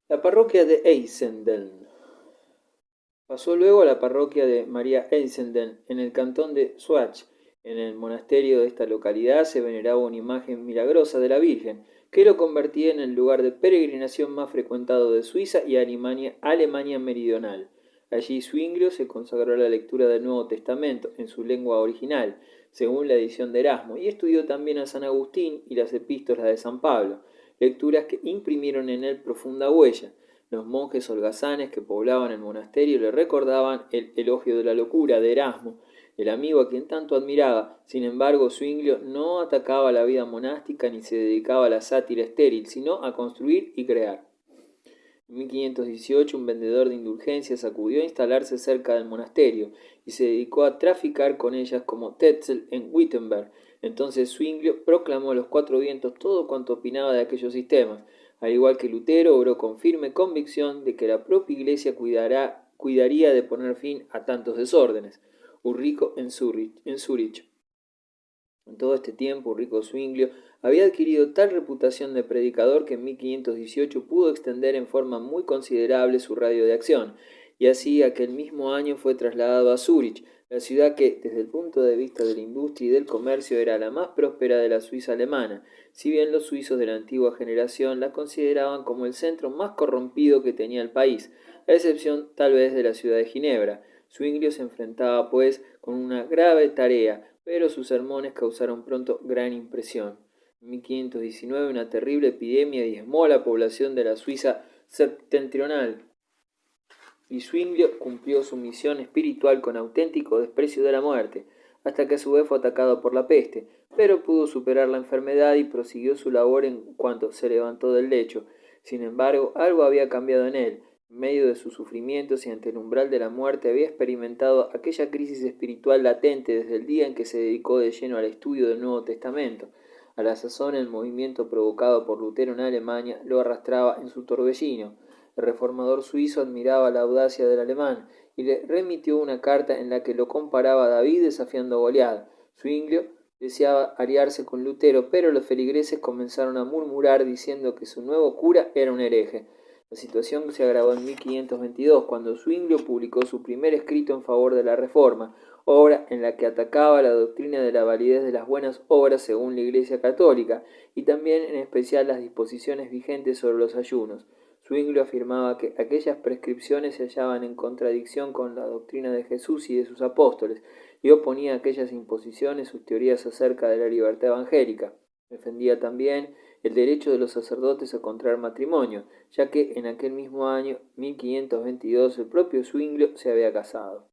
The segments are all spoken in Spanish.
La parroquia de Einsiedeln pasó luego a la parroquia de María Einsiedeln en el cantón de Schwach. En el monasterio de esta localidad se veneraba una imagen milagrosa de la Virgen, que lo convertía en el lugar de peregrinación más frecuentado de Suiza y Alemania meridional. Allí Zwinglio se consagró a la lectura del Nuevo Testamento en su lengua original, según la edición de Erasmo, y estudió también a San Agustín y las epístolas de San Pablo, lecturas que imprimieron en él profunda huella. Los monjes holgazanes que poblaban el monasterio le recordaban el elogio de la locura de Erasmo, el amigo a quien tanto admiraba. Sin embargo, Zwinglio no atacaba la vida monástica ni se dedicaba a la sátira estéril, sino a construir y crear. En 1518 un vendedor de indulgencias acudió a instalarse cerca del monasterio y se dedicó a traficar con ellas como Tetzel en Wittenberg. Entonces Zwinglio proclamó a los cuatro vientos todo cuanto opinaba de aquellos sistemas. Al igual que Lutero, obró con firme convicción de que la propia Iglesia cuidaría de poner fin a tantos desórdenes. Ulrico en Zúrich. En todo este tiempo, Ulrico Zwinglio había adquirido tal reputación de predicador que en 1518 pudo extender en forma muy considerable su radio de acción, y así aquel mismo año fue trasladado a Zúrich, la ciudad que, desde el punto de vista de la industria y del comercio, era la más próspera de la Suiza alemana, si bien los suizos de la antigua generación la consideraban como el centro más corrompido que tenía el país, a excepción tal vez de la ciudad de Ginebra. Zwinglio se enfrentaba, pues, con una grave tarea, pero sus sermones causaron pronto gran impresión. En 1519 una terrible epidemia diezmó a la población de la Suiza septentrional, y Zwinglio cumplió su misión espiritual con auténtico desprecio de la muerte, hasta que a su vez fue atacado por la peste, pero pudo superar la enfermedad y prosiguió su labor en cuanto se levantó del lecho. Sin embargo, algo había cambiado en él. En medio de sus sufrimientos y ante el umbral de la muerte había experimentado aquella crisis espiritual latente desde el día en que se dedicó de lleno al estudio del Nuevo Testamento. A la sazón el movimiento provocado por Lutero en Alemania lo arrastraba en su torbellino. El reformador suizo admiraba la audacia del alemán y le remitió una carta en la que lo comparaba a David desafiando a Goliat. Zwinglio deseaba aliarse con Lutero, pero los feligreses comenzaron a murmurar diciendo que su nuevo cura era un hereje. La situación se agravó en 1522, cuando Zwinglio publicó su primer escrito en favor de la Reforma, obra en la que atacaba la doctrina de la validez de las buenas obras según la Iglesia católica, y también en especial las disposiciones vigentes sobre los ayunos. Zwinglio afirmaba que aquellas prescripciones se hallaban en contradicción con la doctrina de Jesús y de sus apóstoles, y oponía a aquellas imposiciones sus teorías acerca de la libertad evangélica. Defendía también el derecho de los sacerdotes a contraer matrimonio, ya que en aquel mismo año, 1522, el propio Zwinglio se había casado.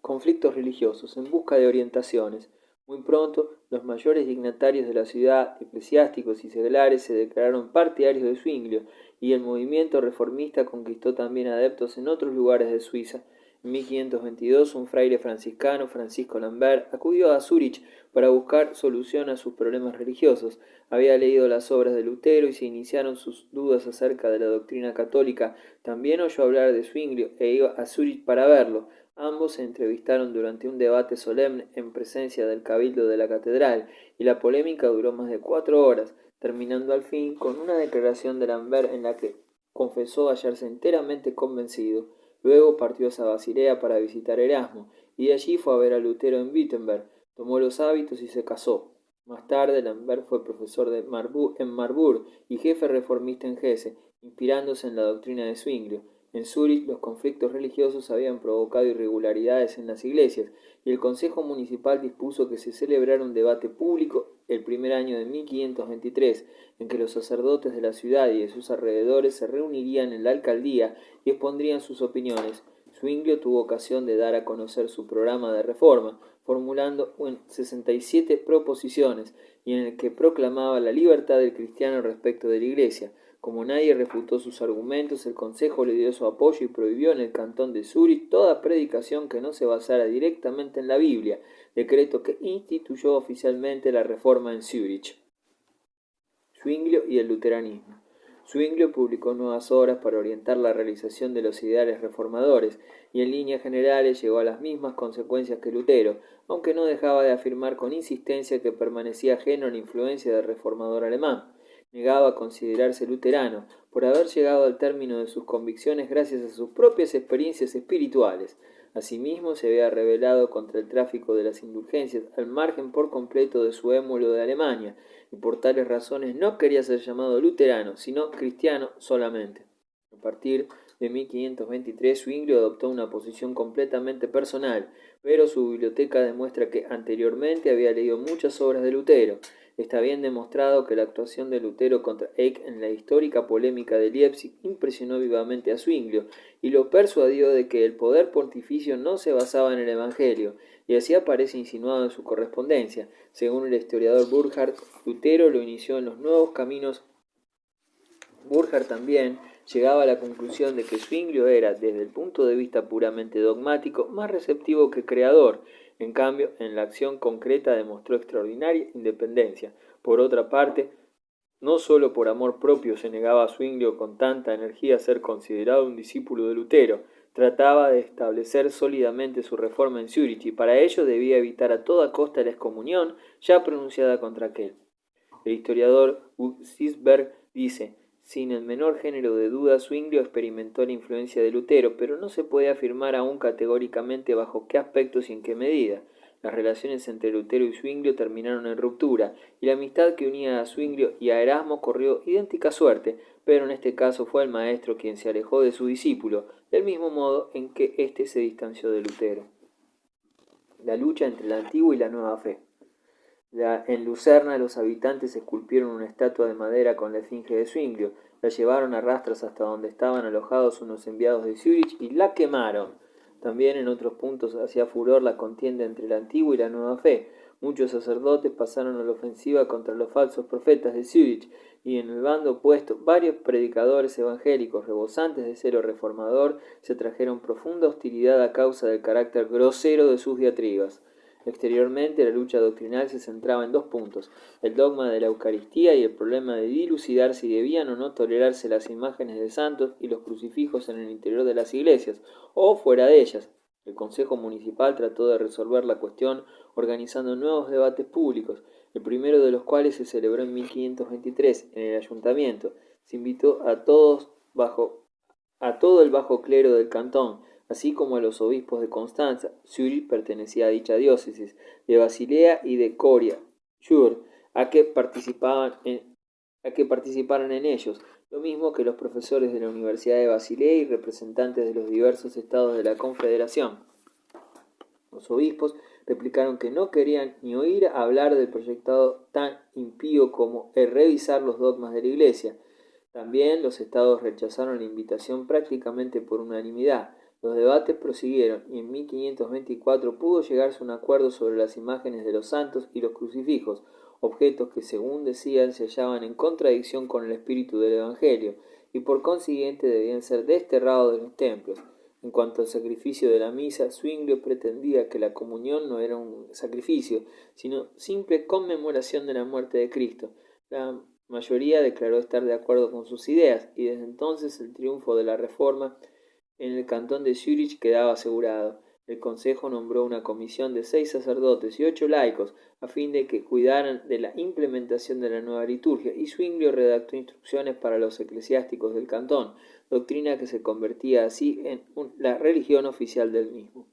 Conflictos religiosos en busca de orientaciones. Muy pronto, los mayores dignatarios de la ciudad, eclesiásticos y seglares, se declararon partidarios de Zwinglio, y el movimiento reformista conquistó también adeptos en otros lugares de Suiza. En 1522, un fraile franciscano, Francisco Lambert, acudió a Zúrich para buscar solución a sus problemas religiosos. Había leído las obras de Lutero y se iniciaron sus dudas acerca de la doctrina católica. También oyó hablar de Zwinglio e iba a Zúrich para verlo. Ambos se entrevistaron durante un debate solemne en presencia del cabildo de la catedral, y la polémica duró más de 4 horas, terminando al fin con una declaración de Lambert en la que confesó hallarse enteramente convencido. Luego partió a Basilea para visitar Erasmo, y de allí fue a ver a Lutero en Wittenberg, tomó los hábitos y se casó. Más tarde, Lambert fue profesor en Marburg y jefe reformista en Hesse, inspirándose en la doctrina de Zwinglio. En Zúrich los conflictos religiosos habían provocado irregularidades en las iglesias, y el Consejo Municipal dispuso que se celebrara un debate público el primer año de 1523, en que los sacerdotes de la ciudad y de sus alrededores se reunirían en la alcaldía y expondrían sus opiniones. Zwinglio tuvo ocasión de dar a conocer su programa de reforma, formulando 67 proposiciones, y en el que proclamaba la libertad del cristiano respecto de la Iglesia. Como nadie refutó sus argumentos, el Consejo le dio su apoyo y prohibió en el cantón de Zúrich toda predicación que no se basara directamente en la Biblia, decreto que instituyó oficialmente la Reforma en Zúrich. Zwinglio y el luteranismo. Zwinglio publicó nuevas obras para orientar la realización de los ideales reformadores, y en líneas generales llegó a las mismas consecuencias que Lutero, aunque no dejaba de afirmar con insistencia que permanecía ajeno a la influencia del reformador alemán. negaba considerarse luterano, por haber llegado al término de sus convicciones gracias a sus propias experiencias espirituales. Asimismo, se había rebelado contra el tráfico de las indulgencias, al margen por completo de su émulo de Alemania, y por tales razones no quería ser llamado luterano, sino cristiano solamente. A partir de 1523, Zwinglio adoptó una posición completamente personal, pero su biblioteca demuestra que anteriormente había leído muchas obras de Lutero. Está bien demostrado que la actuación de Lutero contra Eck en la histórica polémica de Leipzig impresionó vivamente a Zwinglio y lo persuadió de que el poder pontificio no se basaba en el Evangelio, y así aparece insinuado en su correspondencia. Según el historiador Burckhardt, Lutero lo inició en los nuevos caminos. Burckhardt también llegaba a la conclusión de que Zwinglio era, desde el punto de vista puramente dogmático, más receptivo que creador. En cambio, en la acción concreta demostró extraordinaria independencia. Por otra parte, no sólo por amor propio se negaba a Zwinglio con tanta energía a ser considerado un discípulo de Lutero, trataba de establecer sólidamente su reforma en Zúrich y para ello debía evitar a toda costa la excomunión ya pronunciada contra aquel. El historiador Sisberg dice: sin el menor género de duda, Zwinglio experimentó la influencia de Lutero, pero no se puede afirmar aún categóricamente bajo qué aspectos y en qué medida. Las relaciones entre Lutero y Zwinglio terminaron en ruptura, y la amistad que unía a Zwinglio y a Erasmo corrió idéntica suerte, pero en este caso fue el maestro quien se alejó de su discípulo, del mismo modo en que éste se distanció de Lutero. La lucha entre la antigua y la nueva fe. En Lucerna los habitantes esculpieron una estatua de madera con la esfinge de Zwinglio, la llevaron a rastras hasta donde estaban alojados unos enviados de Zúrich y la quemaron. También en otros puntos hacía furor la contienda entre la antigua y la nueva fe. Muchos sacerdotes pasaron a la ofensiva contra los falsos profetas de Zúrich, y en el bando opuesto varios predicadores evangélicos rebosantes de celo reformador se trajeron profunda hostilidad a causa del carácter grosero de sus diatribas. Exteriormente, la lucha doctrinal se centraba en dos puntos: el dogma de la Eucaristía y el problema de dilucidar si debían o no tolerarse las imágenes de santos y los crucifijos en el interior de las iglesias, o fuera de ellas. El Consejo Municipal trató de resolver la cuestión organizando nuevos debates públicos, el primero de los cuales se celebró en 1523 en el Ayuntamiento. Se invitó a todo el bajo clero del cantón, así como a los obispos de Constanza. Zúrich pertenecía a dicha diócesis, de Basilea y de Coria, a que participaran en ellos, lo mismo que los profesores de la Universidad de Basilea y representantes de los diversos estados de la Confederación. Los obispos replicaron que no querían ni oír hablar del proyectado tan impío como el revisar los dogmas de la Iglesia. También los estados rechazaron la invitación prácticamente por unanimidad. Los debates prosiguieron y en 1524 pudo llegarse a un acuerdo sobre las imágenes de los santos y los crucifijos, objetos que, según decían, se hallaban en contradicción con el espíritu del Evangelio y por consiguiente debían ser desterrados de los templos. En cuanto al sacrificio de la misa, Zwinglio pretendía que la comunión no era un sacrificio, sino simple conmemoración de la muerte de Cristo. La mayoría declaró estar de acuerdo con sus ideas, y desde entonces el triunfo de la Reforma en el cantón de Zúrich quedaba asegurado. El Consejo nombró una comisión de 6 sacerdotes y 8 laicos a fin de que cuidaran de la implementación de la nueva liturgia, y Zwinglio redactó instrucciones para los eclesiásticos del cantón, doctrina que se convertía así en la religión oficial del mismo.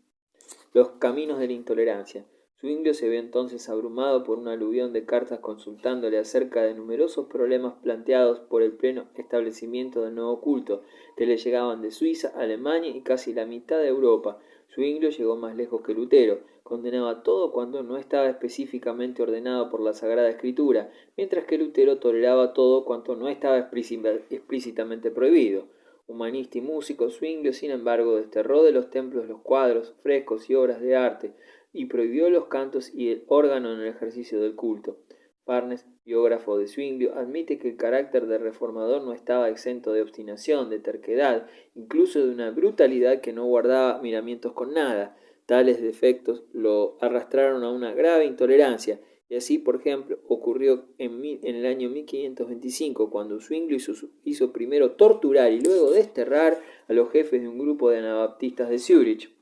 Los caminos de la intolerancia. Zwinglio se vio entonces abrumado por un aluvión de cartas consultándole acerca de numerosos problemas planteados por el pleno establecimiento del nuevo culto, que le llegaban de Suiza, Alemania y casi la mitad de Europa. Zwinglio llegó más lejos que Lutero, condenaba todo cuanto no estaba específicamente ordenado por la Sagrada Escritura, mientras que Lutero toleraba todo cuanto no estaba explícitamente prohibido. Humanista y músico, Zwinglio, sin embargo, desterró de los templos los cuadros, frescos y obras de arte, y prohibió los cantos y el órgano en el ejercicio del culto. Farnes, biógrafo de Zwinglio, admite que el carácter de reformador no estaba exento de obstinación, de terquedad, incluso de una brutalidad que no guardaba miramientos con nada. Tales defectos lo arrastraron a una grave intolerancia, y así, por ejemplo, ocurrió en el año 1525, cuando Zwinglio hizo primero torturar y luego desterrar a los jefes de un grupo de anabaptistas de Zúrich.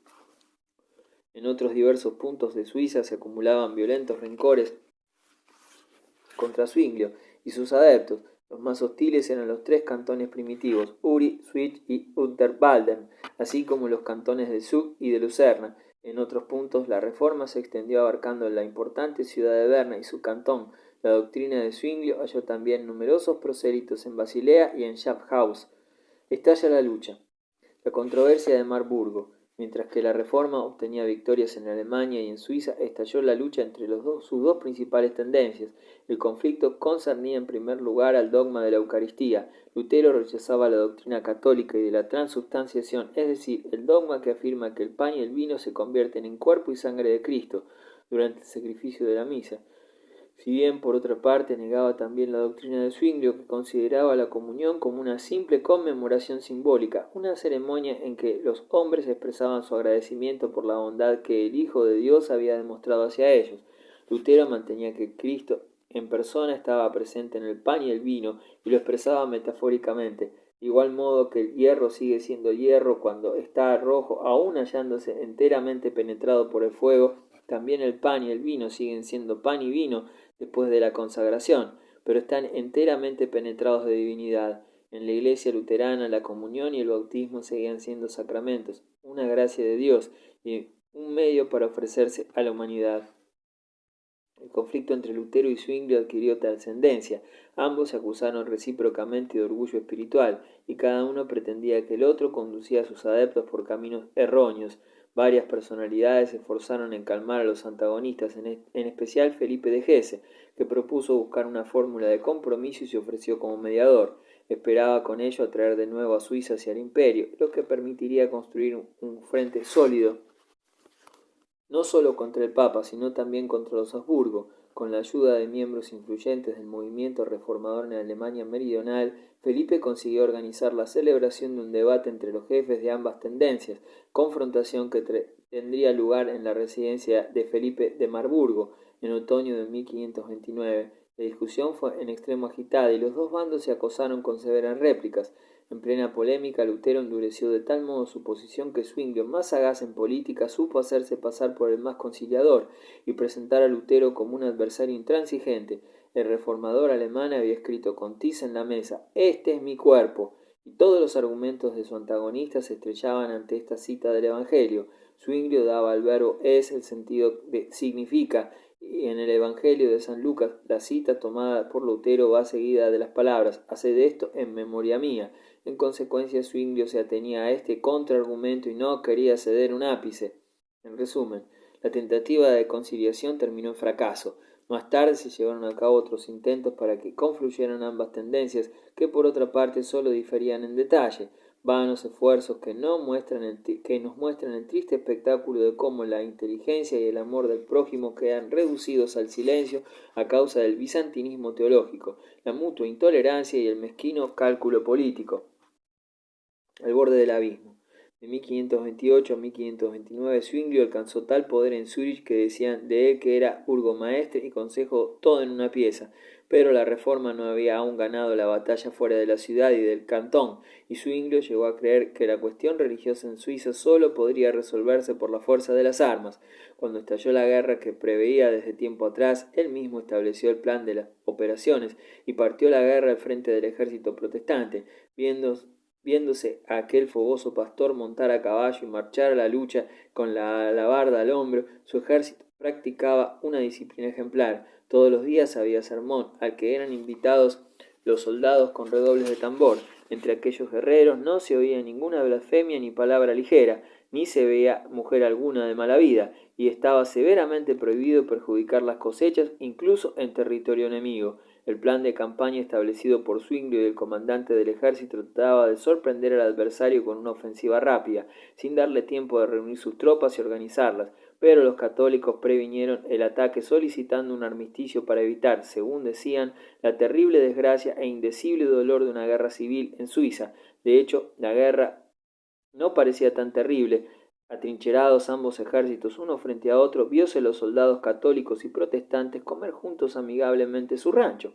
En otros diversos puntos de Suiza se acumulaban violentos rencores contra Zwinglio y sus adeptos. Los más hostiles eran los 3 cantones primitivos, Uri, Schwyz y Unterwalden, así como los cantones de Zug y de Lucerna. En otros puntos, la reforma se extendió abarcando la importante ciudad de Berna y su cantón. La doctrina de Zwinglio halló también numerosos prosélitos en Basilea y en Schaffhausen. Estalla la lucha. La controversia de Marburgo. Mientras que la Reforma obtenía victorias en Alemania y en Suiza, estalló la lucha entre sus dos principales tendencias. El conflicto concernía en primer lugar al dogma de la Eucaristía. Lutero rechazaba la doctrina católica y de la transubstanciación, es decir, el dogma que afirma que el pan y el vino se convierten en cuerpo y sangre de Cristo durante el sacrificio de la misa. Si bien, por otra parte, negaba también la doctrina de Zwinglio, que consideraba la comunión como una simple conmemoración simbólica, una ceremonia en que los hombres expresaban su agradecimiento por la bondad que el Hijo de Dios había demostrado hacia ellos. Lutero mantenía que Cristo en persona estaba presente en el pan y el vino, y lo expresaba metafóricamente, de igual modo que el hierro sigue siendo hierro cuando está rojo, aun hallándose enteramente penetrado por el fuego. También el pan y el vino siguen siendo pan y vino después de la consagración, pero están enteramente penetrados de divinidad. En la Iglesia luterana la comunión y el bautismo seguían siendo sacramentos, una gracia de Dios y un medio para ofrecerse a la humanidad. El conflicto entre Lutero y Zwinglio adquirió trascendencia. Ambos se acusaron recíprocamente de orgullo espiritual, y cada uno pretendía que el otro conducía a sus adeptos por caminos erróneos. Varias personalidades se esforzaron en calmar a los antagonistas, en especial Felipe de Hesse, que propuso buscar una fórmula de compromiso y se ofreció como mediador. Esperaba con ello atraer de nuevo a Suiza hacia el imperio, lo que permitiría construir un frente sólido no solo contra el Papa, sino también contra los Habsburgo. Con la ayuda de miembros influyentes del movimiento reformador en Alemania meridional, Felipe consiguió organizar la celebración de un debate entre los jefes de ambas tendencias, confrontación que tendría lugar en la residencia de Felipe de Marburgo en otoño de 1529. La discusión fue en extremo agitada y los dos bandos se acosaron con severas réplicas. En plena polémica, Lutero endureció de tal modo su posición que Zwinglio, más sagaz en política, supo hacerse pasar por el más conciliador y presentar a Lutero como un adversario intransigente. El reformador alemán había escrito con tiza en la mesa: «Este es mi cuerpo», y todos los argumentos de su antagonista se estrellaban ante esta cita del Evangelio. Zwinglio daba al verbo «es» el sentido de «significa», y en el Evangelio de San Lucas la cita tomada por Lutero va seguida de las palabras «haced esto en memoria mía». En consecuencia, Zwinglio se atenía a este contraargumento y no quería ceder un ápice. En resumen, la tentativa de conciliación terminó en fracaso. Más tarde se llevaron a cabo otros intentos para que confluyeran ambas tendencias, que por otra parte solo diferían en detalle. Vanos esfuerzos que nos muestran el triste espectáculo de cómo la inteligencia y el amor del prójimo quedan reducidos al silencio a causa del bizantinismo teológico, la mutua intolerancia y el mezquino cálculo político. Al borde del abismo. De 1528 a 1529, Zwinglio alcanzó tal poder en Zúrich que decían de él que era burgomaestre y consejo todo en una pieza, pero la reforma no había aún ganado la batalla fuera de la ciudad y del cantón, y Zwinglio llegó a creer que la cuestión religiosa en Suiza solo podría resolverse por la fuerza de las armas. Cuando estalló la guerra que preveía desde tiempo atrás, él mismo estableció el plan de las operaciones y partió la guerra al frente del ejército protestante, viéndose a aquel fogoso pastor montar a caballo y marchar a la lucha con la alabarda al hombro, su ejército practicaba una disciplina ejemplar. Todos los días había sermón, al que eran invitados los soldados con redobles de tambor. Entre aquellos guerreros no se oía ninguna blasfemia ni palabra ligera, ni se veía mujer alguna de mala vida, y estaba severamente prohibido perjudicar las cosechas, incluso en territorio enemigo. El plan de campaña establecido por Zwinglio y el comandante del ejército trataba de sorprender al adversario con una ofensiva rápida, sin darle tiempo de reunir sus tropas y organizarlas, pero los católicos previnieron el ataque solicitando un armisticio para evitar, según decían, la terrible desgracia e indecible dolor de una guerra civil en Suiza. De hecho, la guerra no parecía tan terrible. Atrincherados ambos ejércitos uno frente a otro, vióse los soldados católicos y protestantes comer juntos amigablemente su rancho.